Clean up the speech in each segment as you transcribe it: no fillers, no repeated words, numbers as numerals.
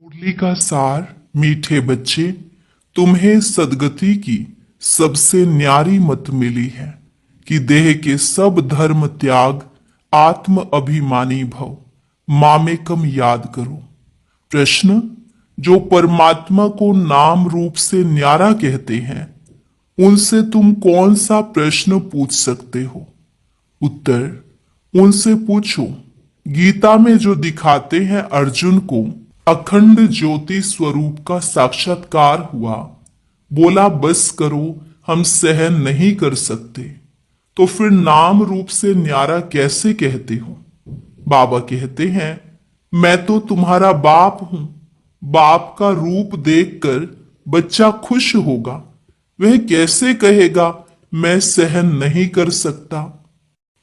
मुरली का सार मीठे बच्चे, तुम्हें सदगति की सबसे न्यारी मत मिली है कि देह के सब धर्म त्याग, आत्म अभिमानी भव, मामेकम याद करो। प्रश्न। जो परमात्मा को नाम रूप से न्यारा कहते हैं, उनसे तुम कौन सा प्रश्न पूछ सकते हो? उत्तर। उनसे पूछो, गीता में जो दिखाते हैं अर्जुन को अखंड ज्योति स्वरूप का साक्षात्कार हुआ, बोला बस करो, हम सहन नहीं कर सकते, तो फिर नाम रूप से न्यारा कैसे कहते हो? बाबा कहते हैं, मैं तो तुम्हारा बाप हूं। बाप का रूप देखकर बच्चा खुश होगा, वह कैसे कहेगा मैं सहन नहीं कर सकता?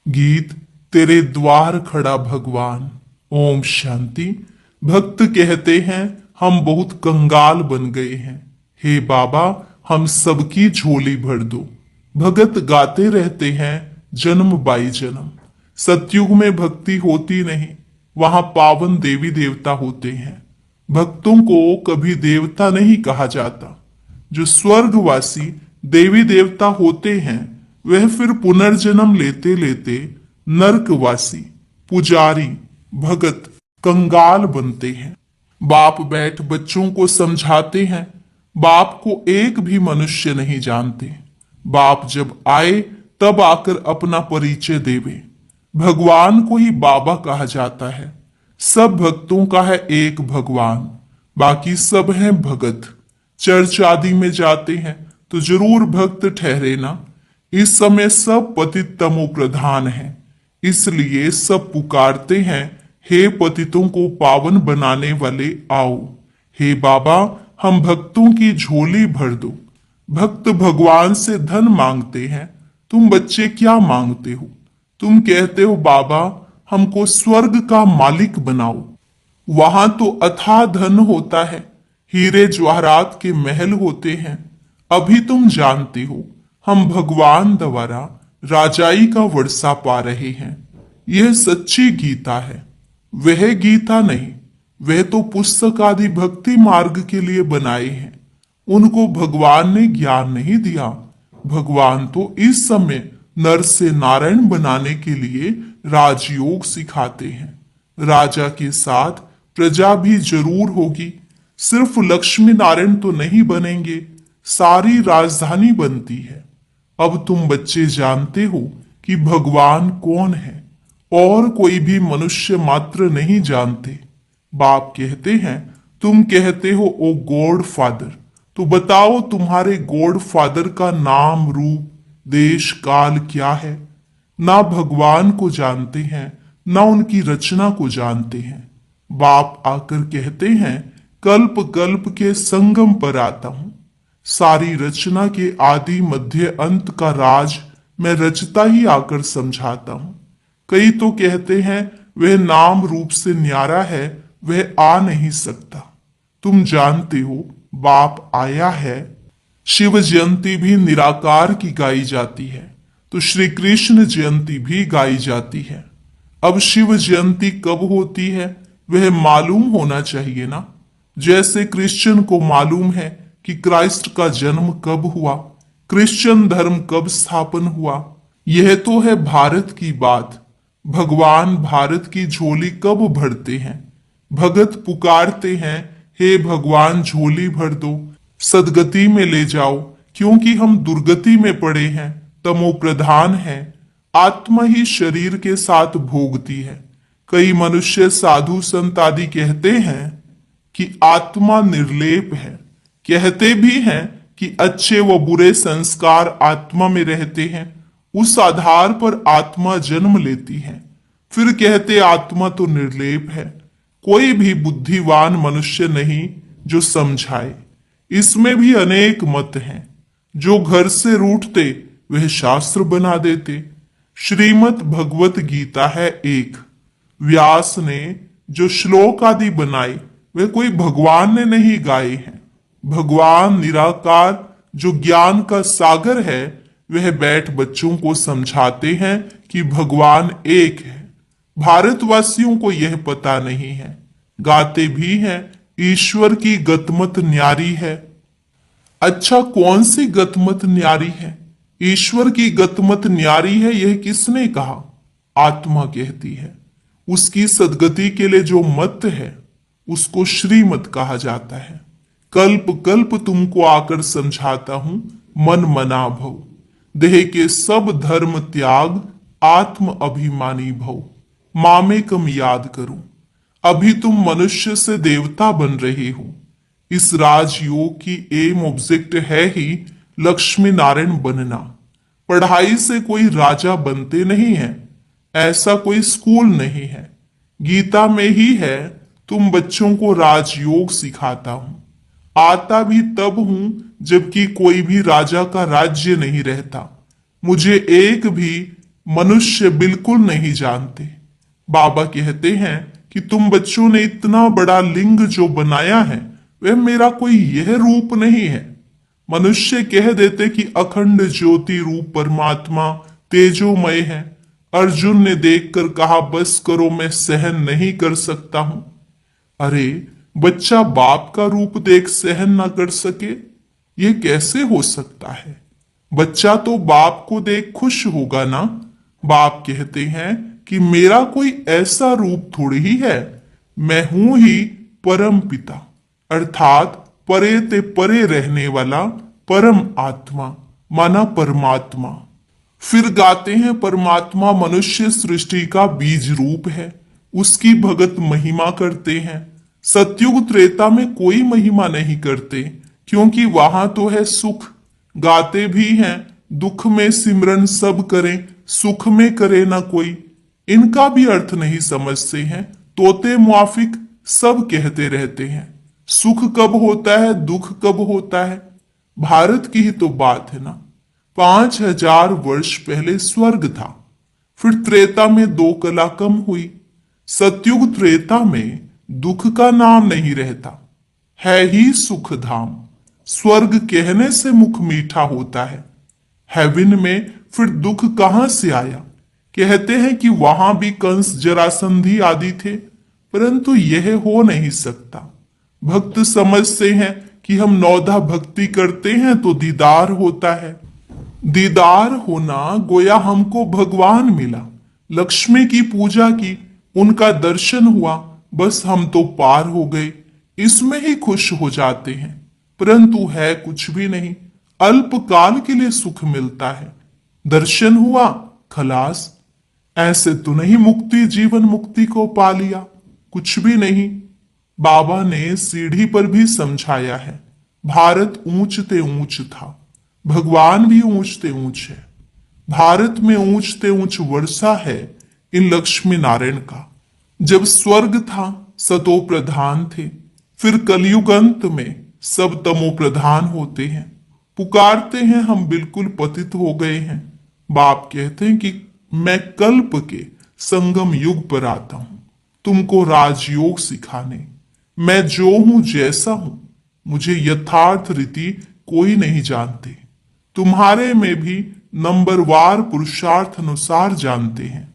गीत। तेरे द्वार खड़ा भगवान। ओम शांति। भक्त कहते हैं, हम बहुत कंगाल बन गए हैं, हे बाबा हम सबकी झोली भर दो। भगत गाते रहते हैं, जन्म बाई जन्म। सतयुग में भक्ति होती नहीं, वहां पावन देवी देवता होते हैं। भक्तों को कभी देवता नहीं कहा जाता। जो स्वर्गवासी देवी देवता होते हैं, वह फिर पुनर्जन्म लेते लेते नरकवासी, पुजारी, भगत, कंगाल बनते हैं। बाप बैठ बच्चों को समझाते हैं। बाप को एक भी मनुष्य नहीं जानते। बाप जब आए तब आकर अपना परिचय देवे। भगवान को ही बाबा कहा जाता है। सब भक्तों का है एक भगवान, बाकी सब हैं भगत। चर्च आदि में जाते हैं तो जरूर भक्त ठहरे ना। इस समय सब पतित तमो प्रधान हैं, इसलिए सब पुकारते हैं, हे पतितों को पावन बनाने वाले आओ। हे बाबा हम भक्तों की झोली भर दो। भक्त भगवान से धन मांगते हैं, तुम बच्चे क्या मांगते हो? तुम कहते हो बाबा हमको स्वर्ग का मालिक बनाओ। वहां तो अथाह धन होता है, हीरे जवाहरात के महल होते हैं। अभी तुम जानते हो हम भगवान द्वारा राजाई का वर्षा पा रहे हैं। यह सच्ची गीता है। वह गीता नहीं, वह तो पुस्तक आदि भक्ति मार्ग के लिए बनाए हैं। उनको भगवान ने ज्ञान नहीं दिया। भगवान तो इस समय नर से नारायण बनाने के लिए राजयोग सिखाते हैं। राजा के साथ प्रजा भी जरूर होगी। सिर्फ लक्ष्मी नारायण तो नहीं बनेंगे, सारी राजधानी बनती है। अब तुम बच्चे जानते हो कि भगवान कौन है, और कोई भी मनुष्य मात्र नहीं जानते। बाप कहते हैं, तुम कहते हो ओ गॉड फादर, तो बताओ तुम्हारे गॉड फादर का नाम रूप देश काल क्या है? ना भगवान को जानते हैं, ना उनकी रचना को जानते हैं। बाप आकर कहते हैं, कल्प कल्प के संगम पर आता हूं। सारी रचना के आदि मध्य अंत का राज मैं रचता ही आकर समझाता हूं। कई तो कहते हैं वह नाम रूप से न्यारा है, वह आ नहीं सकता। तुम जानते हो बाप आया है। शिव जयंती भी निराकार की गाई जाती है, तो श्री कृष्ण जयंती भी गाई जाती है। अब शिव जयंती कब होती है वह मालूम होना चाहिए ना। जैसे क्रिश्चियन को मालूम है कि क्राइस्ट का जन्म कब हुआ, क्रिश्चियन धर्म कब स्थापन हुआ। यह तो है भारत की बात। भगवान भारत की झोली कब भरते हैं? भगत पुकारते हैं, हे भगवान झोली भर दो, सदगति में ले जाओ, क्योंकि हम दुर्गति में पड़े हैं, तमो प्रधान है। आत्मा ही शरीर के साथ भोगती है। कई मनुष्य साधु संत आदि कहते हैं कि आत्मा निर्लेप है। कहते भी हैं कि अच्छे व बुरे संस्कार आत्मा में रहते हैं, उस आधार पर आत्मा जन्म लेती है। फिर कहते आत्मा तो निर्लेप है। कोई भी बुद्धिवान मनुष्य नहीं जो समझाए। इसमें भी अनेक मत हैं। जो घर से रूठते वह शास्त्र बना देते। श्रीमद् भगवत गीता है एक। व्यास ने जो श्लोक आदि बनाए वे कोई भगवान ने नहीं गाए हैं। भगवान निराकार जो ज्ञान का सागर है, वह बैठ बच्चों को समझाते हैं कि भगवान एक है। भारतवासियों को यह पता नहीं है। गाते भी हैं ईश्वर की गतमत न्यारी है। अच्छा, कौन सी गतमत न्यारी है? ईश्वर की गतमत न्यारी है, यह किसने कहा? आत्मा कहती है। उसकी सदगति के लिए जो मत है उसको श्रीमत कहा जाता है। कल्प कल्प तुमको आकर समझाता हूं, मन मना भव। देह के सब धर्म त्याग, आत्म अभिमानी भव। मामेकम याद करूं। अभी तुम मनुष्य से देवता बन रहे हो। इस राजयोग की एम ऑब्जेक्ट है ही लक्ष्मी नारायण बनना। पढ़ाई से कोई राजा बनते नहीं है, ऐसा कोई स्कूल नहीं है। गीता में ही है, तुम बच्चों को राजयोग सिखाता हूं। आता भी तब हूं जबकि कोई भी राजा का राज्य नहीं रहता। मुझे एक भी मनुष्य बिल्कुल नहीं जानते। बाबा कहते हैं कि तुम बच्चों ने इतना बड़ा लिंग जो बनाया है वह मेरा कोई यह रूप नहीं है। मनुष्य कह देते कि अखंड ज्योति रूप परमात्मा तेजोमय है। अर्जुन ने देखकर कहा, बस करो, मैं सहन नहीं कर सकता हूं। अरे, बच्चा बाप का रूप देख सहन ना कर सके, ये कैसे हो सकता है? बच्चा तो बाप को देख खुश होगा ना। बाप कहते हैं कि मेरा कोई ऐसा रूप थोड़ी ही है, मैं हूं ही परम पिता, अर्थात परे ते परे रहने वाला परम आत्मा, माना परमात्मा। फिर गाते हैं, परमात्मा मनुष्य सृष्टि का बीज रूप है, उसकी भगत महिमा करते हैं। सतयुग त्रेता में कोई महिमा नहीं करते, क्योंकि वहां तो है सुख। गाते भी हैं, दुख में सिमरन सब करें, सुख में करे ना कोई। इनका भी अर्थ नहीं समझते हैं, तोते मुआफिक सब कहते रहते हैं। सुख कब होता है, दुख कब होता है? भारत की ही तो बात है ना। 5000 वर्ष पहले स्वर्ग था, फिर त्रेता में 2 कला कम हुई। सतयुग त्रेता में दुख का नाम नहीं रहता, है ही सुख धाम। स्वर्ग कहने से मुख मीठा होता है। हेवन में फिर दुख कहां से आया? कहते हैं कि वहां भी कंस जरासंधी आदि थे, परंतु यह हो नहीं सकता। भक्त समझते हैं कि हम नौधा भक्ति करते हैं तो दीदार होता है। दीदार होना गोया हमको भगवान मिला। लक्ष्मी की पूजा की, उनका दर्शन हुआ, बस हम तो पार हो गए, इसमें ही खुश हो जाते हैं। परंतु है कुछ भी नहीं, अल्पकाल के लिए सुख मिलता है। दर्शन हुआ, खलास। ऐसे तो नहीं मुक्ति जीवन मुक्ति को पा लिया, कुछ भी नहीं। बाबा ने सीढ़ी पर भी समझाया है, भारत ऊंचते ऊंच था, भगवान भी ऊंचते ऊंच है। भारत में ऊंचते ऊंच वर्षा है इन लक्ष्मी नारायण का। जब स्वर्ग था सतो प्रधान थे, फिर कलयुग अंत में सब तमो प्रधान होते हैं। पुकारते हैं हम बिल्कुल पतित हो गए हैं। बाप कहते हैं कि मैं कल्प के संगम युग पर आता हूं तुमको राजयोग सिखाने। मैं जो हूं जैसा हूं, मुझे यथार्थ रीति कोई नहीं जानते। तुम्हारे में भी नंबरवार पुरुषार्थ अनुसार जानते हैं।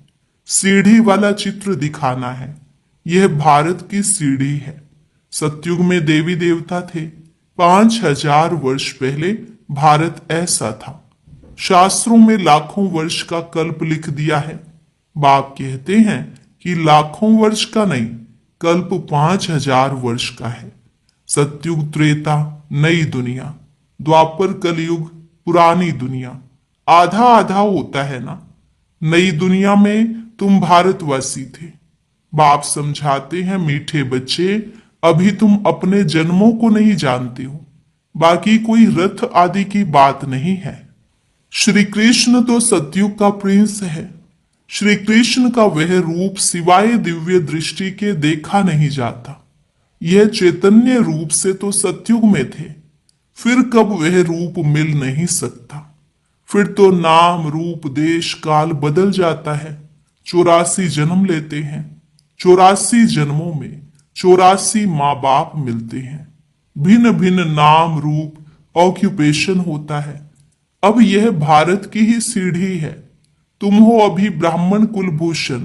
सीढ़ी वाला चित्र दिखाना है, यह भारत की सीढ़ी है। सतयुग में देवी देवता थे, 5000 वर्ष पहले भारत ऐसा था। शास्त्रों में लाखों वर्ष का कल्प लिख दिया है। बाप कहते हैं कि लाखों वर्ष का नहीं, कल्प 5000 वर्ष का है। सतयुग त्रेता नई दुनिया, द्वापर कलयुग पुरानी दुनिया, आधा आधा होता है ना। नई दुनिया में तुम भारतवासी थे। बाप समझाते हैं, मीठे बच्चे, अभी तुम अपने जन्मों को नहीं जानते हो, बाकी कोई रथ आदि की बात नहीं है। श्री कृष्ण तो सतयुग का प्रिंस है। श्री कृष्ण का वह रूप सिवाय दिव्य दृष्टि के देखा नहीं जाता। यह चैतन्य रूप से तो सतयुग में थे, फिर कब वह रूप मिल नहीं सकता। फिर तो नाम रूप देश काल बदल जाता है। 84 जन्म लेते हैं, 84 जन्मों में 84 माँ बाप मिलते हैं। भिन्न भिन्न नाम रूप ऑक्यूपेशन होता है। अब यह भारत की ही सीढ़ी है। तुम हो अभी ब्राह्मण कुलभूषण।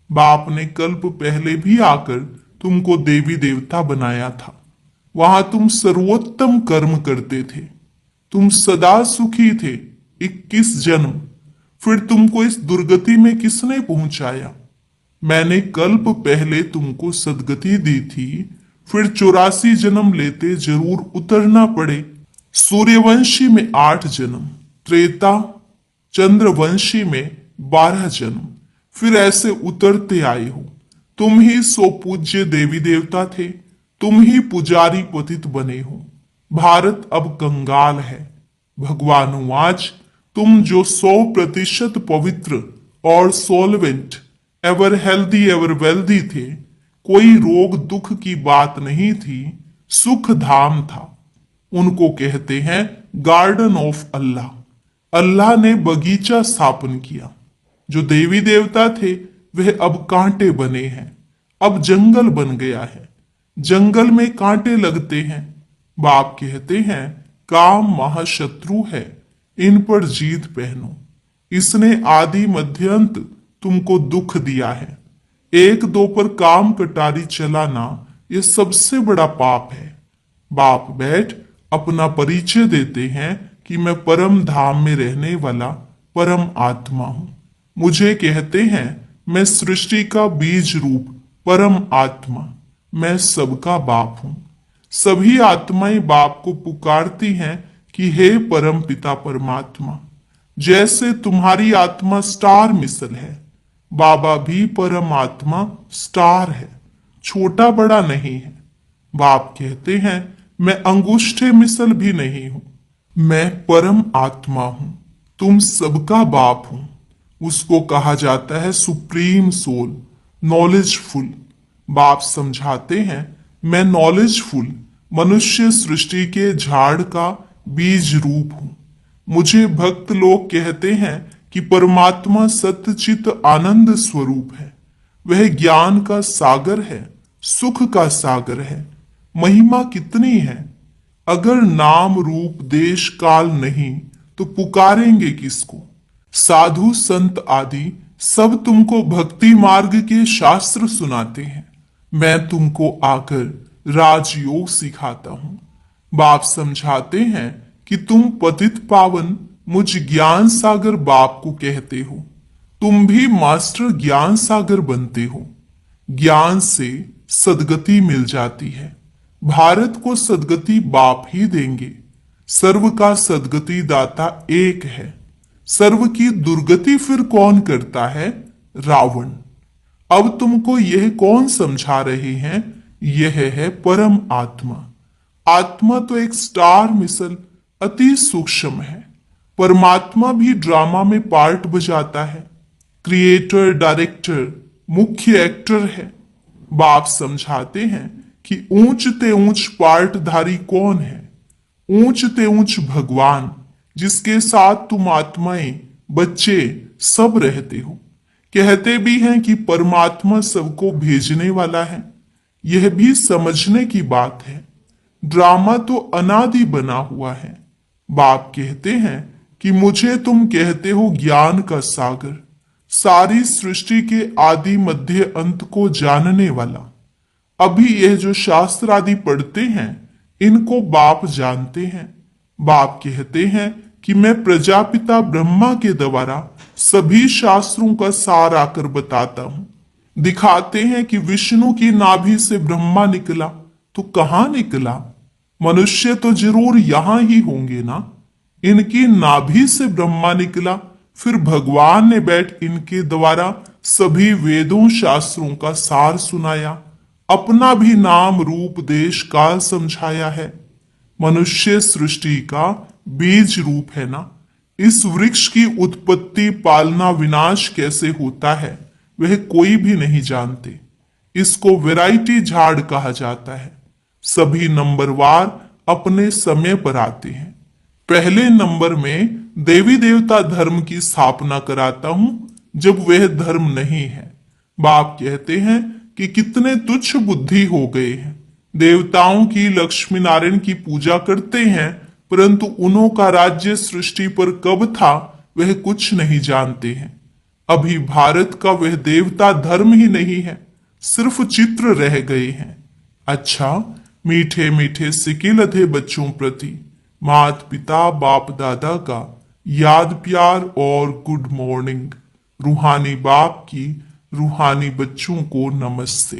बाप ने कल्प पहले भी आकर तुमको देवी देवता बनाया था। वहां तुम सर्वोत्तम कर्म करते थे। तुम सदा सुखी थे 21 जन्म। फिर तुमको इस दुर्गति में किसने पहुंचाया? मैंने कल्प पहले तुमको सदगति दी थी, फिर 84 जन्म लेते जरूर उतरना पड़े। सूर्यवंशी में 8 जन्म, त्रेता चंद्रवंशी में 12 जन्म, फिर ऐसे उतरते आए हो। तुम ही सो पूज्य देवी देवता थे, तुम ही पुजारी पतित बने हो। भारत अब कंगाल है। भगवानुवाच, तुम जो 100% पवित्र और solvent, ever healthy ever wealthy थे, कोई रोग दुख की बात नहीं थी, सुख धाम था। उनको कहते हैं गार्डन ऑफ अल्लाह। अल्लाह ने बगीचा स्थापन किया। जो देवी देवता थे वह अब कांटे बने हैं। अब जंगल बन गया है। जंगल में कांटे लगते हैं। बाप कहते हैं काम महाशत्रु है, इन पर जीत पहनो। इसने आदि मध्य अंत तुमको दुख दिया है। 1-2 पर काम कटारी चलाना ये सबसे बड़ा पाप है। बाप बैठ अपना परिचय देते हैं कि मैं परम धाम में रहने वाला परम आत्मा हूं। मुझे कहते हैं मैं सृष्टि का बीज रूप परम आत्मा, मैं सबका बाप हूं। सभी आत्माएं बाप को पुकारती हैं कि हे परम पिता परमात्मा। जैसे तुम्हारी आत्मा स्टार मिसल है, बाबा भी परम आत्मा स्टार है, छोटा बड़ा नहीं है। बाप कहते हैं मैं अंगूठे मिसल भी नहीं हूं, मैं परम आत्मा हूं, तुम सबका बाप हूं। उसको कहा जाता है सुप्रीम सोल, नॉलेजफुल। बाप समझाते हैं मैं नॉलेजफुल मनुष्य सृष्टि के झाड़ का बीज रूप हूं। मुझे भक्त लोग कहते हैं कि परमात्मा सत्यचित आनंद स्वरूप है। वह ज्ञान का सागर है, सुख का सागर है। महिमा कितनी है। अगर नाम रूप देश काल नहीं तो पुकारेंगे किसको? साधु संत आदि सब तुमको भक्ति मार्ग के शास्त्र सुनाते हैं। मैं तुमको आकर राजयोग सिखाता हूं। बाप समझाते हैं कि तुम पतित पावन मुझ ज्ञान सागर बाप को कहते हो। तुम भी मास्टर ज्ञान सागर बनते हो। ज्ञान से सदगति मिल जाती है। भारत को सदगति बाप ही देंगे। सर्व का सदगति दाता एक है। सर्व की दुर्गति फिर कौन करता है? रावण। अब तुमको यह कौन समझा रहे हैं? यह है परम आत्मा। आत्मा तो एक स्टार मिसल अति सूक्ष्म है। परमात्मा भी ड्रामा में पार्ट बजाता है। क्रिएटर, डायरेक्टर, मुख्य एक्टर है। बाप समझाते हैं कि ऊंचते ऊंच पार्टधारी कौन है? ऊंचते ऊंच भगवान, जिसके साथ तुम आत्माएं, बच्चे सब रहते हो। कहते भी हैं कि परमात्मा सबको भेजने वाला है। यह भी समझने की बात है। ड्रामा तो अनादि बना हुआ है। बाप कहते हैं कि मुझे तुम कहते हो ज्ञान का सागर, सारी सृष्टि के आदि मध्य अंत को जानने वाला। अभी यह जो शास्त्र आदि पढ़ते हैं इनको बाप जानते हैं। बाप कहते हैं कि मैं प्रजापिता ब्रह्मा के द्वारा सभी शास्त्रों का सार आकर बताता हूं। दिखाते हैं कि विष्णु की नाभि से ब्रह्मा निकला तो कहां निकला? मनुष्य तो जरूर यहां ही होंगे ना। इनकी नाभि से ब्रह्मा निकला, फिर भगवान ने बैठ इनके द्वारा सभी वेदों शास्त्रों का सार सुनाया, अपना भी नाम रूप देश काल समझाया है। मनुष्य सृष्टि का बीज रूप है ना। इस वृक्ष की उत्पत्ति, पालना, विनाश कैसे होता है वह कोई भी नहीं जानते। इसको वैरायटी झाड़ कहा जाता है। सभी नंबरवार अपने समय पर आते हैं। पहले नंबर में देवी देवता धर्म की स्थापना कराता हूं जब वह धर्म नहीं है। बाप कहते हैं कि कितने तुच्छ बुद्धि हो गए हैं। देवताओं की, लक्ष्मी नारायण की पूजा करते हैं, परंतु उन्हों का राज्य सृष्टि पर कब था वह कुछ नहीं जानते हैं। अभी भारत का वह देवता धर्म ही नहीं है। सिर्फ चित्र रह गए हैं। अच्छा, मीठे मीठे सिके लधे बच्चों प्रति माता पिता बाप दादा का याद प्यार और गुड मॉर्निंग। रूहानी बाप की रूहानी बच्चों को नमस्ते।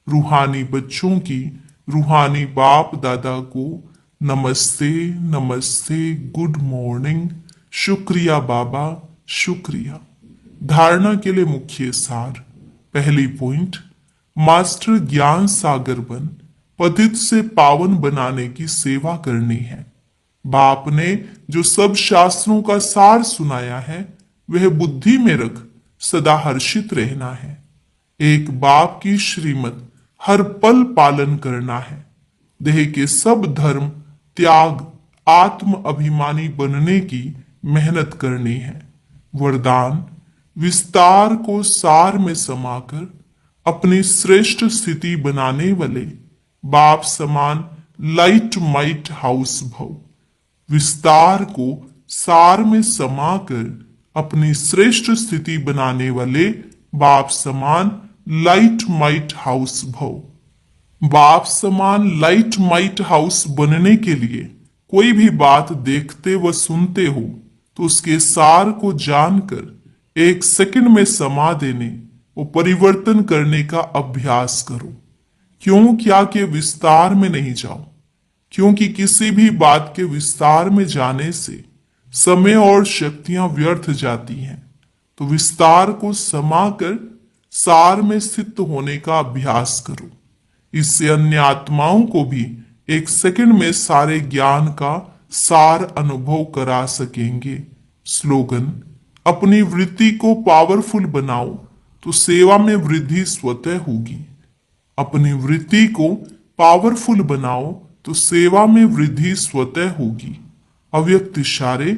रूहानी बच्चों की रूहानी बाप दादा को नमस्ते नमस्ते, गुड मॉर्निंग। शुक्रिया बाबा, शुक्रिया। धारणा के लिए मुख्य सार। पहली पॉइंट, मास्टर ज्ञान सागर बन पतित से पावन बनाने की सेवा करनी है। बाप ने जो सब शास्त्रों का सार सुनाया है वह बुद्धि में रख सदा हर्षित रहना है। एक बाप की श्रीमत हर पल पालन करना है। देह के सब धर्म त्याग आत्म अभिमानी बनने की मेहनत करनी है। वरदान, विस्तार को सार में समाकर अपनी श्रेष्ठ स्थिति बनाने वाले बाप समान लाइट माइट हाउस भव। विस्तार को सार में समाकर अपनी श्रेष्ठ स्थिति बनाने वाले बाप समान लाइट माइट हाउस भव। बाप समान लाइट माइट हाउस बनने के लिए कोई भी बात देखते व सुनते हो तो उसके सार को जानकर 1 सेकंड में समा देने और परिवर्तन करने का अभ्यास करो। क्यों क्या के विस्तार में नहीं जाओ, क्योंकि किसी भी बात के विस्तार में जाने से समय और शक्तियां व्यर्थ जाती हैं। तो विस्तार को समाकर सार में स्थित होने का अभ्यास करो। इससे अन्य आत्माओं को भी 1 सेकंड में सारे ज्ञान का सार अनुभव करा सकेंगे। स्लोगन, अपनी वृत्ति को पावरफुल बनाओ तो सेवा में वृद्धि स्वतः होगी। अपनी वृत्ति को पावरफुल बनाओ तो सेवा में वृद्धि स्वतः होगी। अव्यक्त इशारे,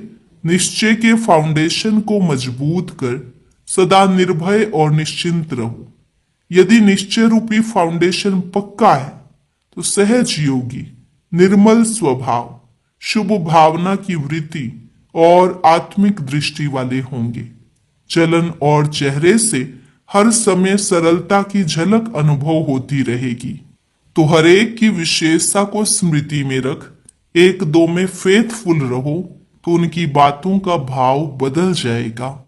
निश्चय के फाउंडेशन को मजबूत कर सदा निर्भय और निश्चिंत रहो। यदि निश्चय रूपी फाउंडेशन पक्का है तो सहज योगी, निर्मल स्वभाव, शुभ भावना की वृत्ति और आत्मिक दृष्टि वाले होंगे। चलन और चेहरे से हर समय सरलता की झलक अनुभव होती रहेगी। तो हर एक की विशेषता को स्मृति में रख 1-2 में फेथफुल रहो तो उनकी बातों का भाव बदल जाएगा।